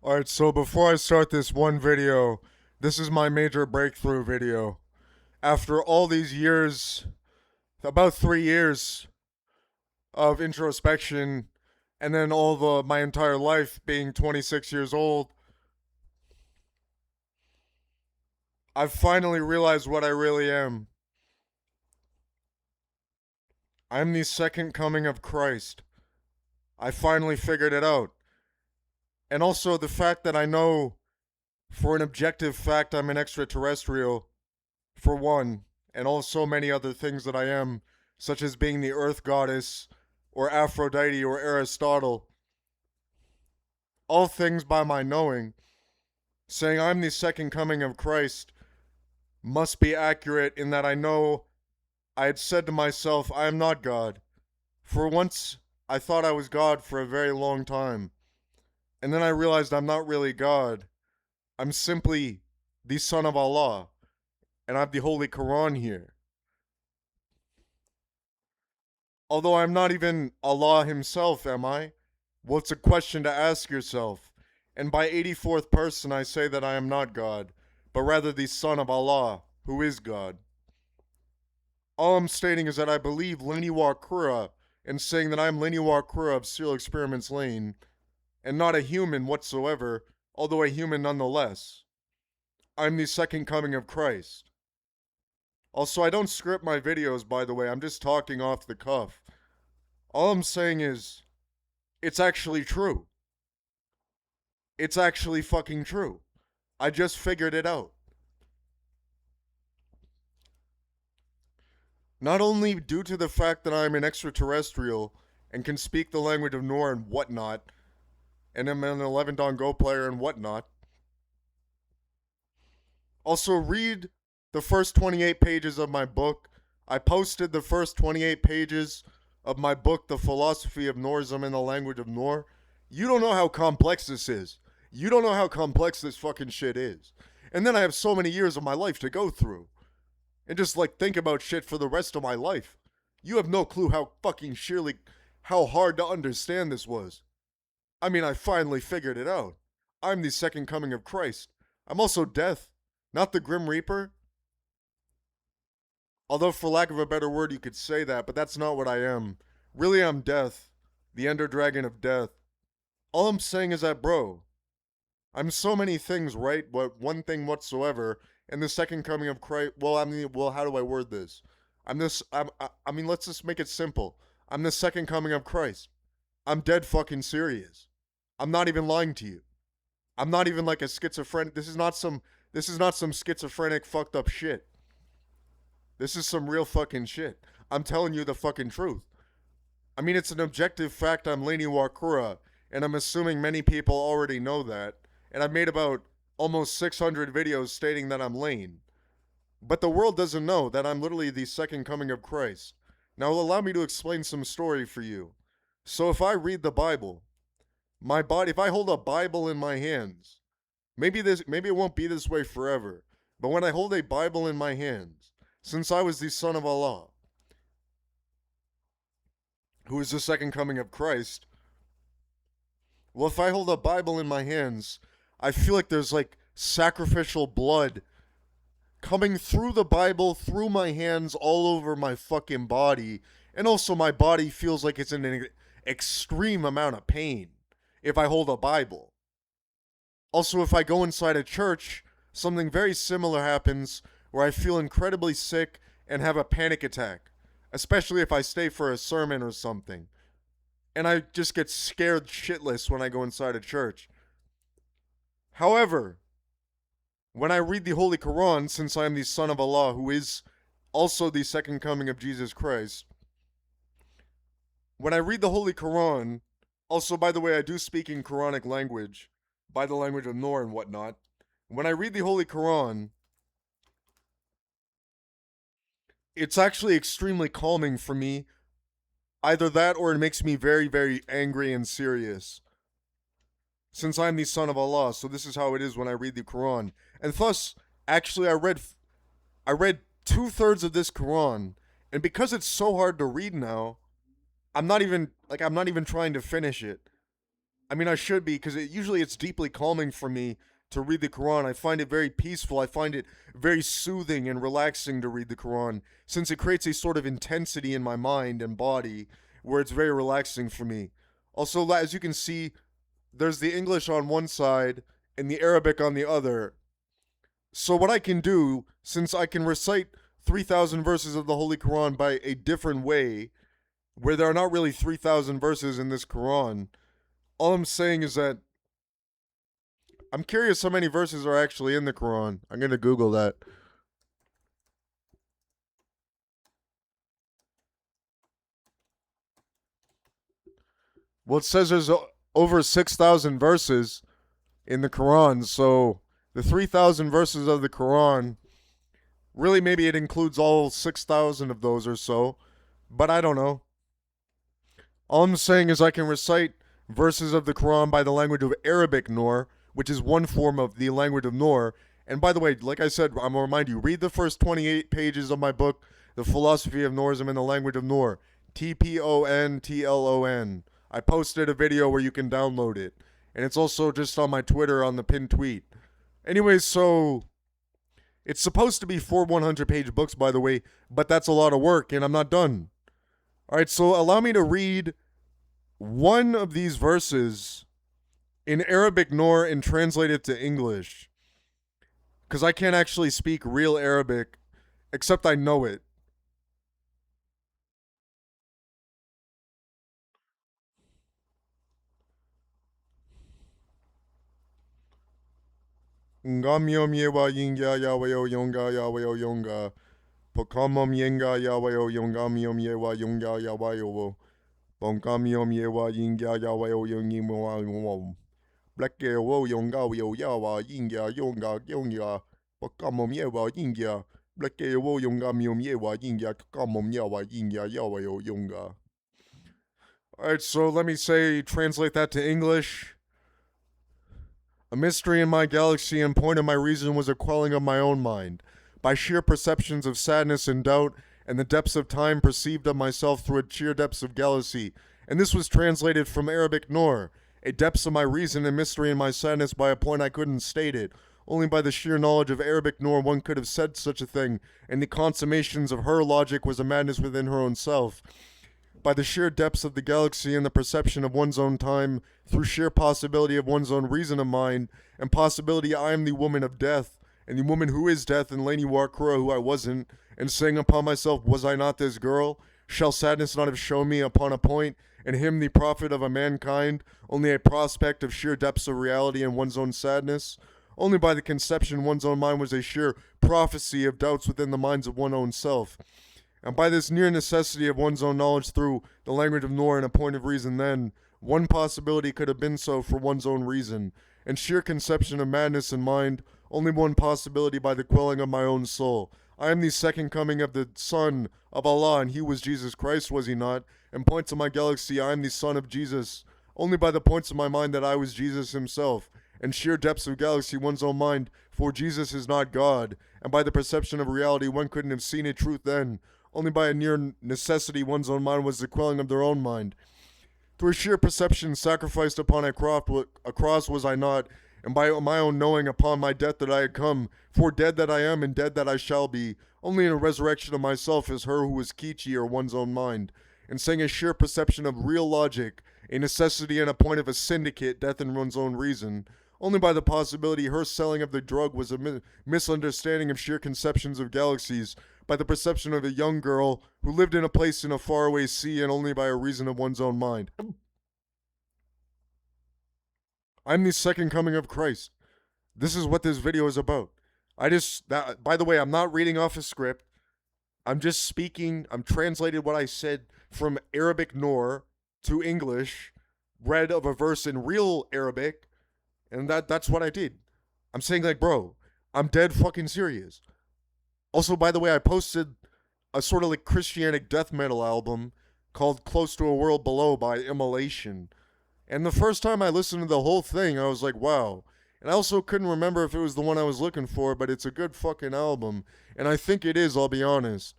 Alright, so before I start this one video, this is my major breakthrough video. After all these years, about 3 years of introspection, and then my entire life being 26 years old, I've finally realized what I really am. I'm the second coming of Christ. I finally figured it out. And also the fact that I know for an objective fact I'm an extraterrestrial, for one, and also many other things that I am, such as being the Earth Goddess, or Aphrodite, or Aristotle. All things by my knowing, saying I'm the second coming of Christ, must be accurate in that I know I had said to myself, I am not God. For once, I thought I was God for a very long time. And then I realized I'm not really God. I'm simply the son of Allah. And I have the Holy Quran here. Although I'm not even Allah himself, am I? Well, it's a question to ask yourself. And by 84th person, I say that I am not God, but rather the son of Allah, who is God. All I'm stating is that I believe Lain Iwakura, and saying that I'm Lain Iwakura of Serial Experiments Lain, and not a human whatsoever, although a human nonetheless. I'm the second coming of Christ. Also, I don't script my videos, by the way, I'm just talking off the cuff. All I'm saying is, it's actually true. It's actually fucking true. I just figured it out. Not only due to the fact that I'm an extraterrestrial and can speak the language of Noor and whatnot, and I'm an 11 Dawn Go player and whatnot. Also, read the first 28 pages of my book. I posted the first 28 pages of my book, The Philosophy of Noorism in the Language of Noor. You don't know how complex this is. You don't know how complex this fucking shit is. And then I have so many years of my life to go through. And just like think about shit for the rest of my life. You have no clue how fucking how hard to understand this was. I mean, I finally figured it out. I'm the second coming of Christ. I'm also death, not the Grim Reaper. Although, for lack of a better word, you could say that, but that's not what I am. Really, I'm death, the Ender Dragon of death. All I'm saying is that, bro, I'm so many things, right? But one thing whatsoever, and the second coming of Christ. Well, how do I word this? Let's just make it simple. I'm the second coming of Christ. I'm dead fucking serious. I'm not even lying to you. I'm not even like a schizophrenic. This is not some schizophrenic fucked up shit. This is some real fucking shit. I'm telling you the fucking truth. I mean, it's an objective fact I'm Lain Iwakura, and I'm assuming many people already know that. And I've made about almost 600 videos stating that I'm Lain. But the world doesn't know that I'm literally the second coming of Christ. Now, allow me to explain some story for you. So if I read the Bible, if I hold a Bible in my hands, maybe it won't be this way forever, but when I hold a Bible in my hands, since I was the son of Allah, who is the second coming of Christ, well, if I hold a Bible in my hands, I feel like there's like sacrificial blood coming through the Bible, through my hands, all over my fucking body. And also my body feels like it's in an extreme amount of pain if I hold a Bible. Also, if I go inside a church, something very similar happens where I feel incredibly sick and have a panic attack, especially if I stay for a sermon or something. And I just get scared shitless when I go inside a church. However, when I read the Holy Quran, since I am the son of Allah, who is also the second coming of Jesus Christ, when I read the Holy Quran, also, by the way, I do speak in Quranic language, by the language of Noor and whatnot. When I read the Holy Quran, it's actually extremely calming for me. Either that or it makes me very, very angry and serious. Since I'm the son of Allah, so this is how it is when I read the Quran. And thus, actually, I read 2/3 of this Quran, and because it's so hard to read now, I'm not even trying to finish it. I mean, I should be because usually it's deeply calming for me to read the Quran. I find it very peaceful. I find it very soothing and relaxing to read the Quran since it creates a sort of intensity in my mind and body where it's very relaxing for me. Also, as you can see, there's the English on one side and the Arabic on the other. So, what I can do, since I can recite 3,000 verses of the Holy Quran by a different way, where there are not really 3,000 verses in this Quran, all I'm saying is that I'm curious how many verses are actually in the Quran. I'm going to Google that. Well, it says there's over 6,000 verses in the Quran, so the 3,000 verses of the Quran, really maybe it includes all 6,000 of those or so, but I don't know. All I'm saying is I can recite verses of the Quran by the language of Arabic Noor, which is one form of the language of Noor. And by the way, like I said, I'm going to remind you, read the first 28 pages of my book, The Philosophy of Noorism in the Language of Noor. TPONTLON. I posted a video where you can download it. And it's also just on my Twitter on the pinned tweet. Anyways, so it's supposed to be 100-page books, by the way, but that's a lot of work, and I'm not done. All right, so allow me to read one of these verses in Arabic Noor and translate it to English. Because I can't actually speak real Arabic, except I know it. Ngamyom yewa yingya yaweo yonga yaweo yonga. Pokamom yenga yaweo yongamyom yewa yonga yaweo. Bonkamyom yewa yingya yaweo yongimo. Black wo yonga yo yawa yingya yonga yonga. Pokamom yewa yingya. Black wo yongamyom yewa yingya kakamom yawa yingya yaweo yonga. Alright, so let me translate that to English. A mystery in my galaxy and point of my reason was a quelling of my own mind, by sheer perceptions of sadness and doubt, and the depths of time perceived of myself through a sheer depths of galaxy. And this was translated from Arabic Noor, a depths of my reason and mystery in my sadness by a point I couldn't state it. Only by the sheer knowledge of Arabic Noor one could have said such a thing, and the consummations of her logic was a madness within her own self. By the sheer depths of the galaxy and the perception of one's own time, through sheer possibility of one's own reason of mind, and possibility I am the woman of death, and the woman who is death, and Lain Iwakura who I wasn't, and saying upon myself, was I not this girl? Shall sadness not have shown me upon a point, and him the prophet of a mankind, only a prospect of sheer depths of reality and one's own sadness? Only by the conception one's own mind was a sheer prophecy of doubts within the minds of one's own self. And by this near necessity of one's own knowledge through the language of Noor and a point of reason then, one possibility could have been so for one's own reason, and sheer conception of madness in mind, only one possibility by the quelling of my own soul. I am the second coming of the Son of Allah, and he was Jesus Christ, was he not? And points of my galaxy, I am the Son of Jesus, only by the points of my mind that I was Jesus himself, and sheer depths of galaxy one's own mind, for Jesus is not God, and by the perception of reality one couldn't have seen a truth then, only by a near necessity one's own mind was the quelling of their own mind. Through a sheer perception sacrificed upon a cross was I not, and by my own knowing upon my death that I had come, for dead that I am and dead that I shall be, only in a resurrection of myself is her who was Kichi or one's own mind, and saying a sheer perception of real logic, a necessity and a point of a syndicate, death in one's own reason, only by the possibility her selling of the drug was a misunderstanding of sheer conceptions of galaxies, by the perception of a young girl who lived in a place in a faraway sea, and only by a reason of one's own mind. I'm the second coming of Christ. This is what this video is about. By the way, I'm not reading off a script. I'm just speaking. I'm translated what I said from Arabic Noor to English, read of a verse in real Arabic, and that's what I did. I'm saying, like, bro, I'm dead fucking serious. Also, by the way, I posted a sort of like Christianic death metal album called Close to a World Below by Immolation. And the first time I listened to the whole thing, I was like, wow. And I also couldn't remember if it was the one I was looking for, but it's a good fucking album. And I think it is, I'll be honest.